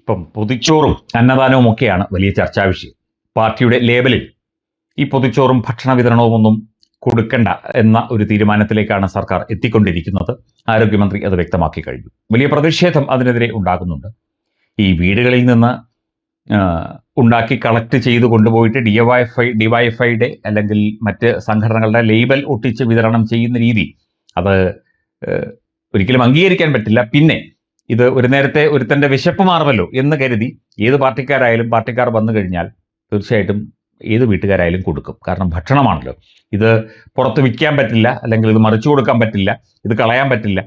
ഇപ്പം പൊതിച്ചോറും അന്നദാനവും ഒക്കെയാണ് വലിയ ചർച്ചാ വിഷയം. പാർട്ടിയുടെ ലേബലിൽ ഈ പൊതിച്ചോറും ഭക്ഷണ വിതരണവും ഒന്നും കൊടുക്കണ്ട എന്ന ഒരു തീരുമാനത്തിലേക്കാണ് സർക്കാർ എത്തിക്കൊണ്ടിരിക്കുന്നത്. ആരോഗ്യമന്ത്രി അത് വ്യക്തമാക്കി കഴിഞ്ഞു. വലിയ പ്രതിഷേധം അതിനെതിരെ ഉണ്ടാകുന്നുണ്ട്. ഈ വീടുകളിൽ നിന്ന് ഉണ്ടാക്കി കളക്ട് ചെയ്ത് കൊണ്ടുപോയിട്ട് ഡിവൈഎഫ്ഐയുടെ അല്ലെങ്കിൽ മറ്റ് സംഘടനകളുടെ ലേബൽ ഒട്ടിച്ച് വിതരണം ചെയ്യുന്ന രീതി അത് ഒരിക്കലും അംഗീകരിക്കാൻ പറ്റില്ല. പിന്നെ ഇത് ഒരു നേരത്തെ ഒരുത്തൻ്റെ വിശപ്പ് മാറുമല്ലോ എന്ന് കരുതി ഏത് പാർട്ടിക്കാരായാലും പാർട്ടിക്കാർ വന്നു കഴിഞ്ഞാൽ തീർച്ചയായിട്ടും ഏത് വീട്ടുകാരായാലും കൊടുക്കും. കാരണം ഭക്ഷണമാണല്ലോ. ഇത് പുറത്ത് വിൽക്കാൻ പറ്റില്ല, അല്ലെങ്കിൽ ഇത് മറിച്ചു കൊടുക്കാൻ പറ്റില്ല, ഇത് കളയാൻ പറ്റില്ല.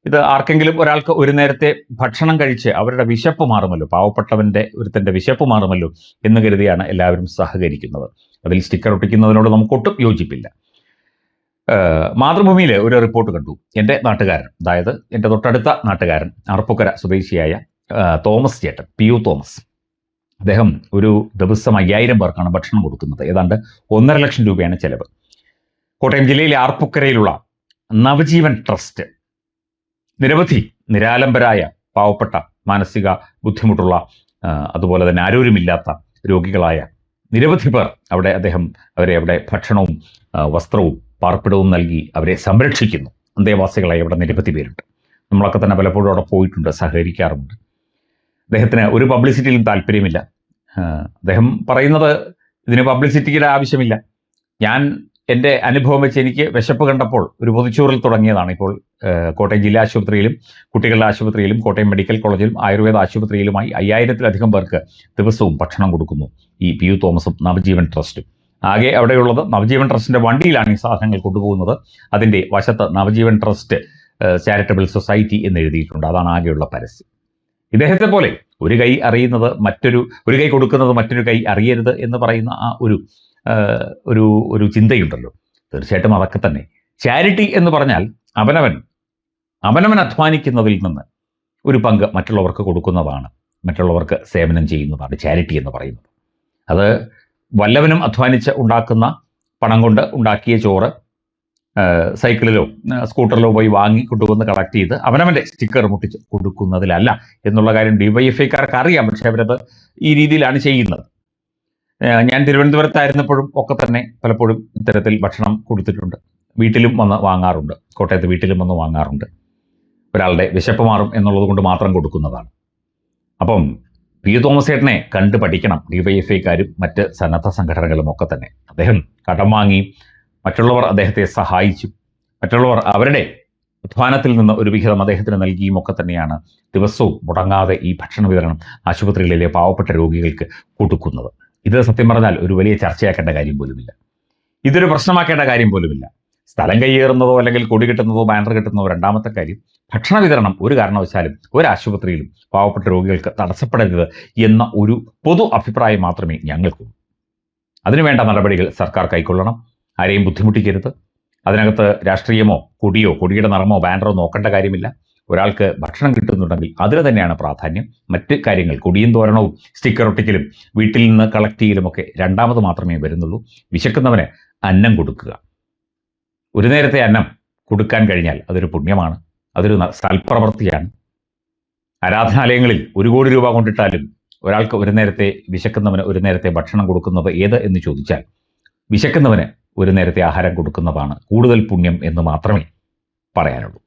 ഇത് ആർക്കെങ്കിലും ഒരാൾക്ക് ഒരു നേരത്തെ ഭക്ഷണം കഴിച്ച് അവരുടെ വിശപ്പ് മാറുമല്ലോ, പാവപ്പെട്ടവൻ്റെ ഒരുത്തൻ്റെ വിശപ്പ് മാറുമല്ലോ എന്ന് കരുതിയാണ് എല്ലാവരും സഹകരിക്കുന്നത്. അതിൽ സ്റ്റിക്കർ ഒട്ടിക്കുന്നതിനോട് നമുക്കൊട്ടും യോജിപ്പില്ല. മാതൃഭൂമിയിൽ ഒരു റിപ്പോർട്ട് കണ്ടു. എൻ്റെ നാട്ടുകാരൻ, അതായത് എൻ്റെ തൊട്ടടുത്ത നാട്ടുകാരൻ, അറപ്പുക്കര സ്വദേശിയായ തോമസ് ചേട്ടൻ, PU തോമസ്, അദ്ദേഹം ഒരു ദിവസം 5000 പേർക്കാണ് ഭക്ഷണം കൊടുക്കുന്നത്. ഏതാണ്ട് 1.5 ലക്ഷം രൂപയാണ് ചെലവ്. കോട്ടയം ജില്ലയിലെ ആർപ്പുക്കരയിലുള്ള നവജീവൻ ട്രസ്റ്റ് നിരവധി നിരാലംബരായ പാവപ്പെട്ട മാനസിക ബുദ്ധിമുട്ടുള്ള അതുപോലെ തന്നെ ആരോരുമില്ലാത്ത രോഗികളായ നിരവധി പേർ അവരെ അവിടെ ഭക്ഷണവും വസ്ത്രവും പാർപ്പിടവും നൽകി അവരെ സംരക്ഷിക്കുന്നു. അന്തേവാസികളായി അവിടെ നിരവധി പേരുണ്ട്. നമ്മളൊക്കെ തന്നെ പലപ്പോഴും അവിടെ പോയിട്ടുണ്ട്, സഹകരിക്കാറുമുണ്ട്. അദ്ദേഹത്തിന് ഒരു പബ്ലിസിറ്റിയിലും താല്പര്യമില്ല. അദ്ദേഹം പറയുന്നത് ഇതിന് പബ്ലിസിറ്റിയുടെ ആവശ്യമില്ല. ഞാൻ എൻ്റെ അനുഭവം വെച്ച് എനിക്ക് വിശപ്പ് കണ്ടപ്പോൾ ഒരു പൊതിച്ചോറിൽ തുടങ്ങിയതാണ്. ഇപ്പോൾ കോട്ടയം ജില്ലാ ആശുപത്രിയിലും കുട്ടികളുടെ ആശുപത്രിയിലും കോട്ടയം മെഡിക്കൽ കോളേജിലും ആയുർവേദ ആശുപത്രിയിലുമായി 5000-ലധികം പേർക്ക് ദിവസവും ഭക്ഷണം കൊടുക്കുന്നു ഈ PU തോമസും നവജീവൻ ട്രസ്റ്റും. ആകെ അവിടെയുള്ളത് നവജീവൻ ട്രസ്റ്റിൻ്റെ വണ്ടിയിലാണ് ഈ സാധനങ്ങൾ കൊണ്ടുപോകുന്നത്. അതിൻ്റെ വശത്ത് നവജീവൻ ട്രസ്റ്റ് ചാരിറ്റബിൾ സൊസൈറ്റി എന്ന് എഴുതിയിട്ടുണ്ട്. അതാണ് ആകെയുള്ള പരസ്യം. ഇദ്ദേഹത്തെ പോലെ ഒരു കൈ അറിയുന്നത് ഒരു കൈ കൊടുക്കുന്നത് മറ്റൊരു കൈ അറിയരുത് എന്ന് പറയുന്ന ആ ഒരു ചിന്തയുണ്ടല്ലോ. തീർച്ചയായിട്ടും അതൊക്കെ തന്നെ. ചാരിറ്റി എന്ന് പറഞ്ഞാൽ അവനവൻ അധ്വാനിക്കുന്നതിൽ നിന്ന് ഒരു പങ്ക് മറ്റുള്ളവർക്ക് കൊടുക്കുന്നതാണ്, മറ്റുള്ളവർക്ക് സേവനം ചെയ്യുന്നതാണ് ചാരിറ്റി എന്ന് പറയുന്നത്. അത് വല്ലവനും അധ്വാനിച്ച് ഉണ്ടാക്കുന്ന പണം കൊണ്ട് ഉണ്ടാക്കിയ ചോറ് സൈക്കിളിലോ സ്കൂട്ടറിലോ പോയി വാങ്ങി കൊണ്ടുവന്ന് കളക്ട് ചെയ്ത് അവനവൻ്റെ സ്റ്റിക്കർ മുട്ടിച്ച് കൊടുക്കുന്നതിലല്ല എന്നുള്ള കാര്യം ഡിവൈഎഫ്ഐക്കാർക്ക് അറിയാം. പക്ഷെ അവരത് ഈ രീതിയിലാണ് ചെയ്യുന്നത്. ഞാൻ തിരുവനന്തപുരത്തായിരുന്നപ്പോഴും ഒക്കെ തന്നെ പലപ്പോഴും ഇത്തരത്തിൽ ഭക്ഷണം കൊടുത്തിട്ടുണ്ട്. വീട്ടിലും വന്ന് വാങ്ങാറുണ്ട്. കോട്ടയത്ത് വീട്ടിലും വന്ന് വാങ്ങാറുണ്ട്. ഒരാളുടെ വിശപ്പ് മാറും എന്നുള്ളത് കൊണ്ട് മാത്രം കൊടുക്കുന്നതാണ്. അപ്പം PU തോമസ് ചേട്ടനെ കണ്ടു പഠിക്കണം ഡിവൈഎഫ്ഐക്കാരും മറ്റ് സന്നദ്ധ സംഘടനകളും ഒക്കെ തന്നെ. അദ്ദേഹം കടം വാങ്ങി, മറ്റുള്ളവർ അദ്ദേഹത്തെ സഹായിച്ചു, മറ്റുള്ളവർ അവരുടെ അധ്വാനത്തിൽ നിന്ന് ഒരു വിഹിതം അദ്ദേഹത്തിന് നൽകിയും ഒക്കെ തന്നെയാണ് ദിവസവും മുടങ്ങാതെ ഈ ഭക്ഷണ വിതരണം ആശുപത്രികളിലെ പാവപ്പെട്ട രോഗികൾക്ക് കൊടുക്കുന്നത്. ഇത് സത്യം പറഞ്ഞാൽ ഒരു വലിയ ചർച്ചയാക്കേണ്ട കാര്യം പോലുമില്ല. ഇതൊരു പ്രശ്നമാക്കേണ്ട കാര്യം പോലുമില്ല. സ്ഥലം കയ്യേറുന്നതോ അല്ലെങ്കിൽ കൊടി കിട്ടുന്നതോ ബാനർ കിട്ടുന്നതോ രണ്ടാമത്തെ കാര്യം. ഭക്ഷണ വിതരണം ഒരു കാരണവശാലും ഒരാശുപത്രിയിലും പാവപ്പെട്ട രോഗികൾക്ക് തടസ്സപ്പെടരുത് എന്ന ഒരു പൊതു അഭിപ്രായം മാത്രമേ ഞങ്ങൾക്കുള്ളൂ. അതിനുവേണ്ട നടപടികൾ സർക്കാർ കൈക്കൊള്ളണം. ആരെയും ബുദ്ധിമുട്ടിക്കരുത്. അതിനകത്ത് രാഷ്ട്രീയമോ കൊടിയുടെ നിറമോ ബാനറോ നോക്കേണ്ട കാര്യമില്ല. ഒരാൾക്ക് ഭക്ഷണം കിട്ടുന്നുണ്ടെങ്കിൽ അതിന് തന്നെയാണ് പ്രാധാന്യം. മറ്റ് കാര്യങ്ങൾ കൊടിയും തോരണവും സ്റ്റിക്കർ ഒട്ടിക്കലും വീട്ടിൽ നിന്ന് കളക്ട് ചെയ്യലുമൊക്കെ രണ്ടാമത് മാത്രമേ വരുന്നുള്ളൂ. വിശക്കുന്നവന് അന്നം കൊടുക്കുക. ഒരു നേരത്തെ അന്നം കൊടുക്കാൻ കഴിഞ്ഞാൽ അതൊരു പുണ്യമാണ്, അതൊരു സൽപ്രവൃത്തിയാണ്. ആരാധനാലയങ്ങളിൽ 1 കോടി രൂപ കൊണ്ടിട്ടാലും ഒരാൾക്ക് വിശക്കുന്നവന് ഒരു നേരത്തെ ഭക്ഷണം കൊടുക്കുന്നത് ഏത് എന്ന് ചോദിച്ചാൽ വിശക്കുന്നവന് ഒരു നേരത്തെ ആഹാരം കൊടുക്കുന്നതാണ് കൂടുതൽ പുണ്യം എന്ന് മാത്രമേ പറയാനുള്ളൂ.